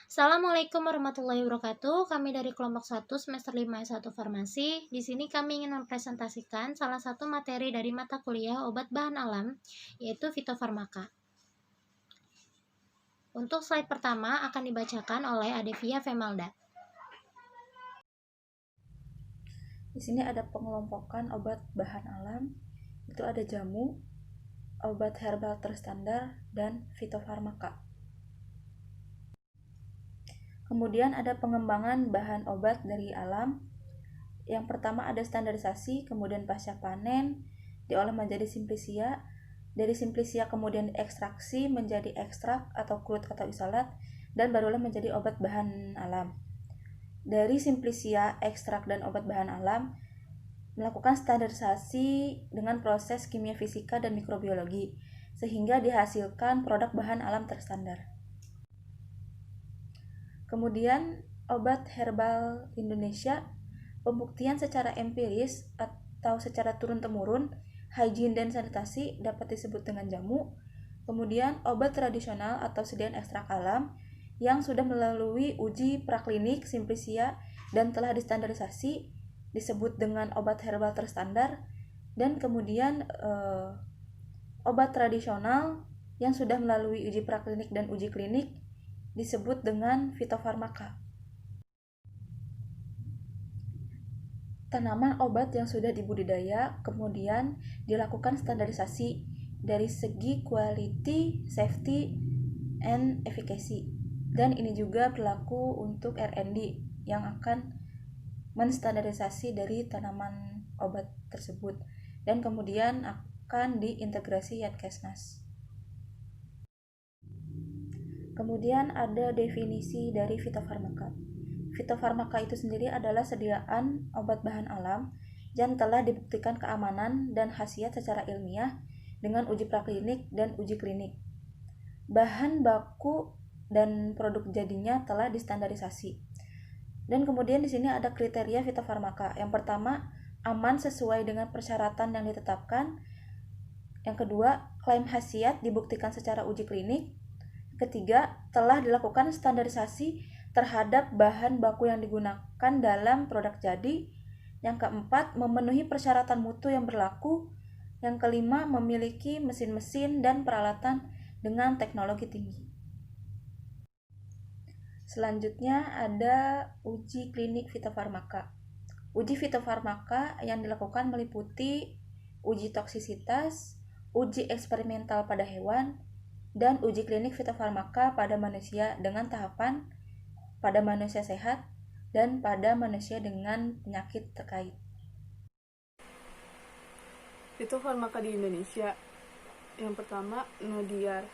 Assalamualaikum warahmatullahi wabarakatuh. Kami dari kelompok 1 semester 5 S1 Farmasi. Di sini kami ingin mempresentasikan salah satu materi dari mata kuliah obat bahan alam, yaitu fitofarmaka. Untuk slide pertama akan dibacakan oleh Adevia Femalda. Di sini ada pengelompokan obat bahan alam, itu ada jamu, obat herbal terstandar, dan fitofarmaka. Kemudian ada pengembangan bahan obat dari alam. Yang pertama ada standarisasi, kemudian pasca panen, diolah menjadi simplisia. Dari simplisia kemudian diekstraksi menjadi ekstrak atau crude atau isolat, dan barulah menjadi obat bahan alam. Dari simplisia, ekstrak, dan obat bahan alam melakukan standarisasi dengan proses kimia fisika dan mikrobiologi, sehingga dihasilkan produk bahan alam terstandar. Kemudian, obat herbal Indonesia, pembuktian secara empiris atau secara turun-temurun, hygiene dan sanitasi dapat disebut dengan jamu. Kemudian, obat tradisional atau sediaan ekstrak alam yang sudah melalui uji praklinik simplisia dan telah distandarisasi disebut dengan obat herbal terstandar. Dan kemudian obat tradisional yang sudah melalui uji praklinik dan uji klinik disebut dengan fitofarmaka. Tanaman obat yang sudah dibudidaya kemudian dilakukan standarisasi dari segi quality, safety, and efficacy. Dan ini juga berlaku untuk R&D yang akan menstandarisasi dari tanaman obat tersebut dan kemudian akan diintegrasi Yankesnas. Kemudian ada definisi dari fitofarmaka. Fitofarmaka itu sendiri adalah sediaan obat bahan alam yang telah dibuktikan keamanan dan khasiat secara ilmiah dengan uji praklinik dan uji klinik. Bahan baku dan produk jadinya telah distandarisasi. Dan kemudian di sini ada kriteria fitofarmaka. Yang pertama, aman sesuai dengan persyaratan yang ditetapkan. Yang kedua, klaim khasiat dibuktikan secara uji klinik. Ketiga, telah dilakukan standarisasi terhadap bahan baku yang digunakan dalam produk jadi. Yang keempat, memenuhi persyaratan mutu yang berlaku. Yang kelima, memiliki mesin-mesin dan peralatan dengan teknologi tinggi. Selanjutnya ada uji klinik fitofarmaka. Uji fitofarmaka yang dilakukan meliputi uji toksisitas, uji eksperimental pada hewan, dan uji klinik fitofarmaka pada manusia dengan tahapan pada manusia sehat dan pada manusia dengan penyakit terkait. Fitofarmaka di Indonesia. Yang pertama, Nodiar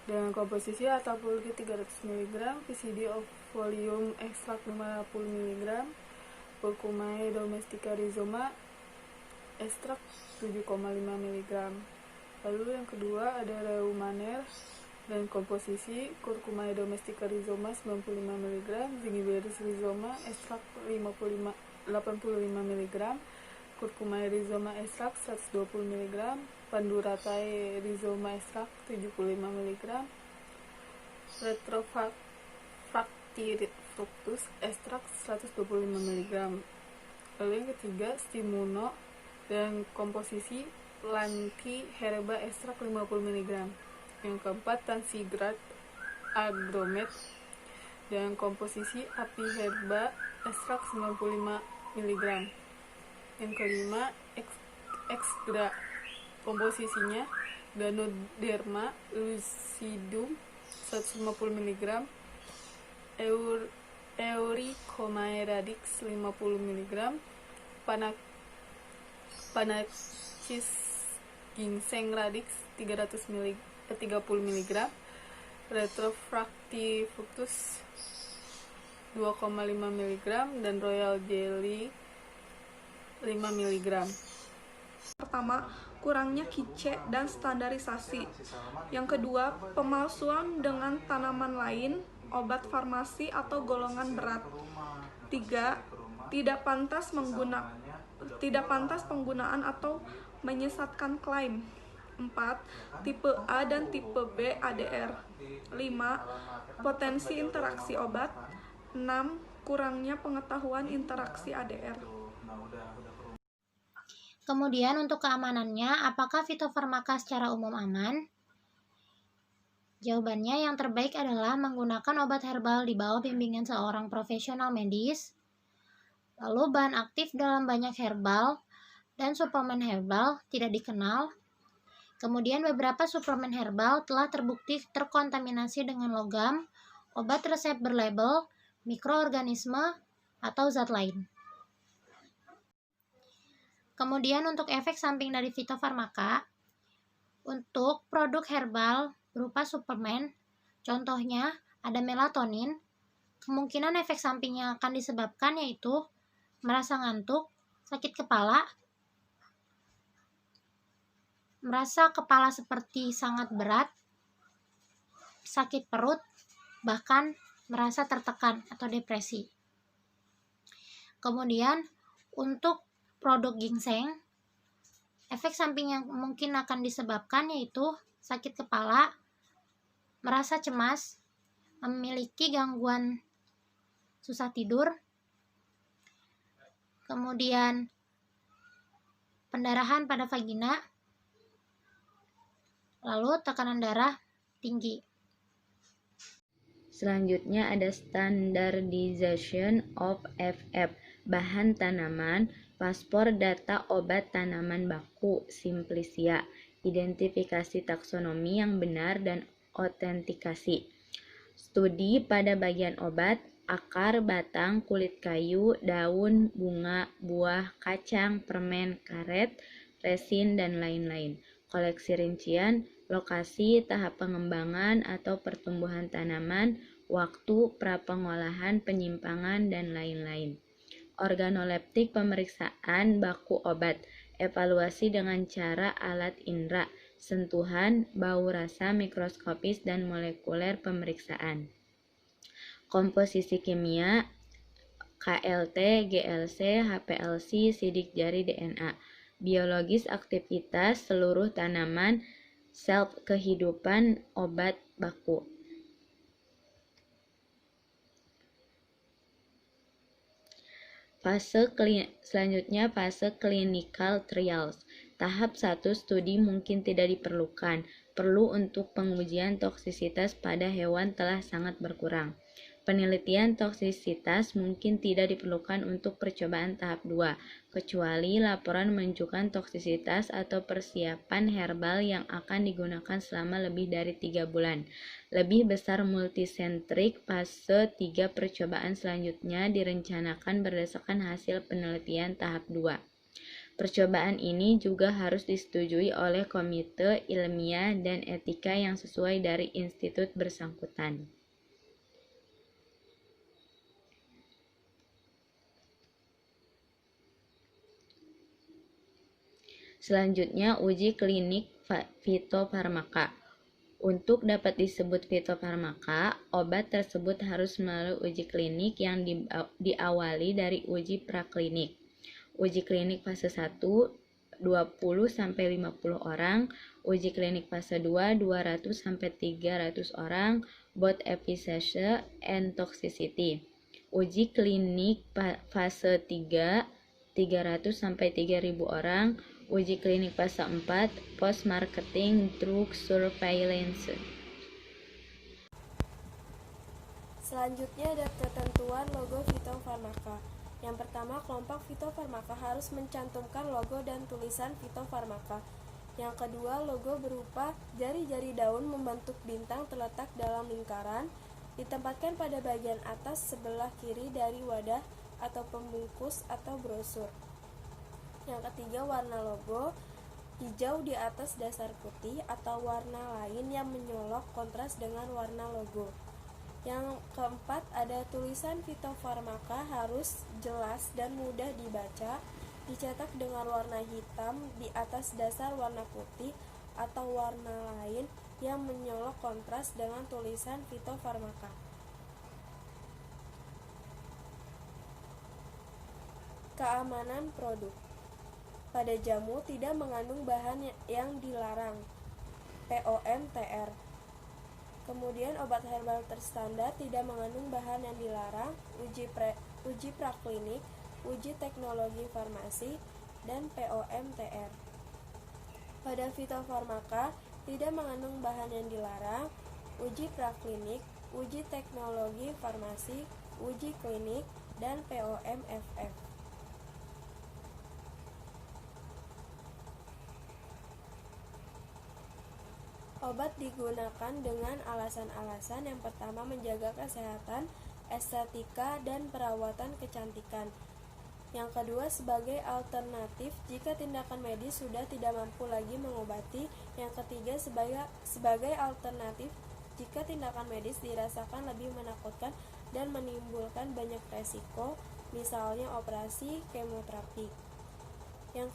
dengan komposisi Atapulgi 300 mg, PCD of volume ekstrak 50 mg, Curcumae domestica rhizoma ekstrak 7,5 mg. Lalu yang kedua ada Reumaner dan komposisi Curcumae domestica rhizoma 95 mg, Zingiberus rhizoma ekstrak 85 mg, Curcumae rhizoma ekstrak 120 mg, Panduratae rhizoma ekstrak 75 mg, Retrofractifructus ekstrak 125 mg. Lalu yang ketiga Stimuno dan komposisi Lanti herba ekstrak 50 mg. Yang keempat Tansigrad agromet dan komposisi Api herba ekstrak 95 mg. Yang kelima Exgra, komposisinya Ganoderma lucidum 150 mg, Euricomae radix 50 mg, Panacis ginseng radix 30 mg, Retrofractifructus 2,5 mg, dan Royal Jelly 5 mg. Pertama, kurangnya kice dan standarisasi. Yang kedua, pemalsuan dengan tanaman lain, obat farmasi atau golongan berat. 3. Tidak pantas penggunaan atau menyesatkan klaim. 4. Tipe A dan tipe B ADR. 5. Potensi interaksi obat. 6. Kurangnya pengetahuan interaksi ADR. Kemudian untuk keamanannya, apakah fitofarmaka secara umum aman? Jawabannya yang terbaik adalah menggunakan obat herbal di bawah bimbingan seorang profesional medis. Lalu bahan aktif dalam banyak herbal dan suplemen herbal tidak dikenal. Kemudian beberapa suplemen herbal telah terbukti terkontaminasi dengan logam, obat resep berlabel, mikroorganisme, atau zat lain. Kemudian untuk efek samping dari fitofarmaka, untuk produk herbal berupa suplemen, contohnya ada melatonin, kemungkinan efek samping yang akan disebabkan yaitu merasa ngantuk, sakit kepala, merasa kepala seperti sangat berat, sakit perut, bahkan merasa tertekan atau depresi. Kemudian untuk produk ginseng, efek samping yang mungkin akan disebabkan yaitu sakit kepala, merasa cemas, memiliki gangguan susah tidur, kemudian pendarahan pada vagina, lalu tekanan darah tinggi. Selanjutnya ada Standardization of FF, bahan tanaman, paspor data obat tanaman baku, Simplicia, identifikasi taksonomi yang benar dan otentikasi. Studi pada bagian obat, akar, batang, kulit kayu, daun, bunga, buah, kacang, permen, karet, resin, dan lain-lain. Koleksi rincian, lokasi, tahap pengembangan atau pertumbuhan tanaman, waktu, prapengolahan, penyimpangan, dan lain-lain. Organoleptik pemeriksaan baku obat, evaluasi dengan cara alat indera, sentuhan, bau rasa, mikroskopis, dan molekuler pemeriksaan. Komposisi kimia, KLT, GLC, HPLC, sidik jari DNA. Biologis aktivitas seluruh tanaman, sel kehidupan obat baku. Selanjutnya fase clinical trials. Tahap 1 studi mungkin tidak diperlukan, perlu untuk pengujian toksisitas pada hewan telah sangat berkurang. Penelitian toksisitas mungkin tidak diperlukan untuk percobaan tahap 2, kecuali laporan menunjukkan toksisitas atau persiapan herbal yang akan digunakan selama lebih dari 3 bulan. Lebih besar multisentrik fase 3 percobaan selanjutnya direncanakan berdasarkan hasil penelitian tahap 2. Percobaan ini juga harus disetujui oleh komite ilmiah dan etika yang sesuai dari institut bersangkutan. Selanjutnya, uji klinik fitofarmaka. Untuk dapat disebut fitofarmaka, obat tersebut harus melalui uji klinik yang diawali dari uji praklinik. Uji klinik fase 1, 20-50 orang, uji klinik fase 2, 200-300 orang, both efficacy and toxicity. Uji klinik fase 3, 300-3.000 orang, uji klinik fase 4, post-marketing drug surveillance. Selanjutnya ada ketentuan logo fitofarmaka. Yang pertama, kelompok fitofarmaka harus mencantumkan logo dan tulisan fitofarmaka. Yang kedua, logo berupa jari-jari daun membentuk bintang terletak dalam lingkaran, ditempatkan pada bagian atas sebelah kiri dari wadah atau pembungkus atau brosur. Yang ketiga, warna logo hijau di atas dasar putih atau warna lain yang menyolok kontras dengan warna logo. Yang keempat, ada tulisan fitofarmaka harus jelas dan mudah dibaca, dicetak dengan warna hitam di atas dasar warna putih atau warna lain yang menyolok kontras dengan tulisan fitofarmaka. Keamanan produk. Pada jamu tidak mengandung bahan yang dilarang, POM TR. Kemudian obat herbal terstandar tidak mengandung bahan yang dilarang, uji praklinik, uji teknologi farmasi, dan POMTR. Pada fitofarmaka tidak mengandung bahan yang dilarang, uji praklinik, uji teknologi farmasi, uji klinik, dan POMFF. Obat digunakan dengan alasan-alasan yang pertama menjaga kesehatan, estetika, dan perawatan kecantikan. Yang kedua sebagai alternatif jika tindakan medis sudah tidak mampu lagi mengobati. Yang ketiga sebagai alternatif jika tindakan medis dirasakan lebih menakutkan dan menimbulkan banyak resiko, misalnya operasi, kemoterapi. Yang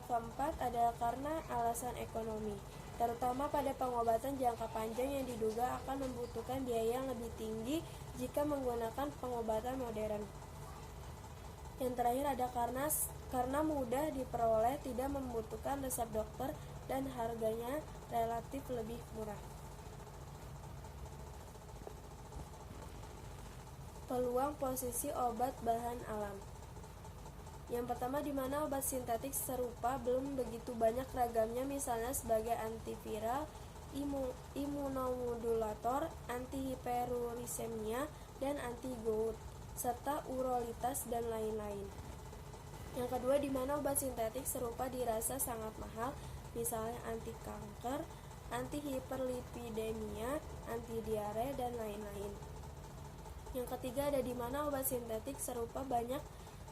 keempat adalah karena alasan ekonomi, terutama pada pengobatan jangka panjang yang diduga akan membutuhkan biaya yang lebih tinggi jika menggunakan pengobatan modern. Yang terakhir ada karena mudah diperoleh, tidak membutuhkan resep dokter, dan harganya relatif lebih murah. Peluang posisi obat bahan alam. Yang pertama, di mana obat sintetik serupa belum begitu banyak ragamnya, misalnya sebagai antiviral, imunomodulator, antihiperurisemia, dan anti-gout, serta urolitas dan lain-lain. Yang kedua, di mana obat sintetik serupa dirasa sangat mahal, misalnya anti kanker, anti hiperlipidemia, anti diare, dan lain-lain. Yang ketiga, ada di mana obat sintetik serupa banyak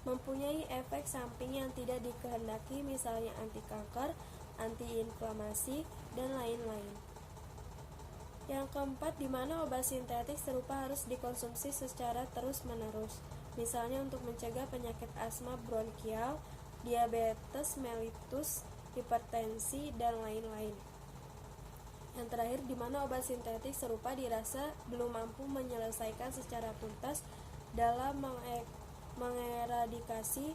mempunyai efek samping yang tidak dikehendaki, misalnya anti kanker, anti inflamasi, dan lain-lain. Yang keempat, di mana obat sintetik serupa harus dikonsumsi secara terus-menerus, misalnya untuk mencegah penyakit asma bronkial, diabetes mellitus, hipertensi, dan lain-lain. Yang terakhir, di mana obat sintetik serupa dirasa belum mampu menyelesaikan secara tuntas dalam mengeradikasi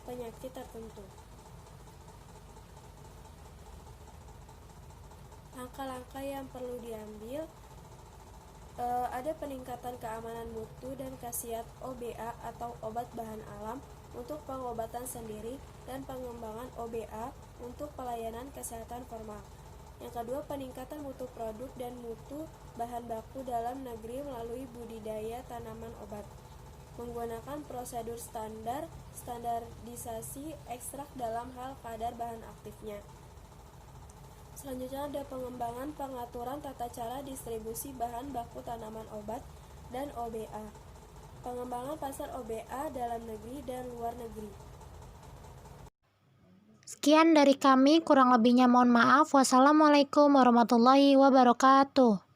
penyakit tertentu. Langkah-langkah yang perlu diambil, ada peningkatan keamanan mutu dan khasiat OBA atau obat bahan alam untuk pengobatan sendiri dan pengembangan OBA untuk pelayanan kesehatan formal. Yang kedua, peningkatan mutu produk dan mutu bahan baku dalam negeri melalui budidaya tanaman obat, menggunakan prosedur standarisasi ekstrak dalam hal kadar bahan aktifnya. Selanjutnya ada pengembangan pengaturan tata cara distribusi bahan baku tanaman obat dan OBA, pengembangan pasar OBA dalam negeri dan luar negeri. Sekian dari kami, kurang lebihnya mohon maaf. Wassalamualaikum warahmatullahi wabarakatuh.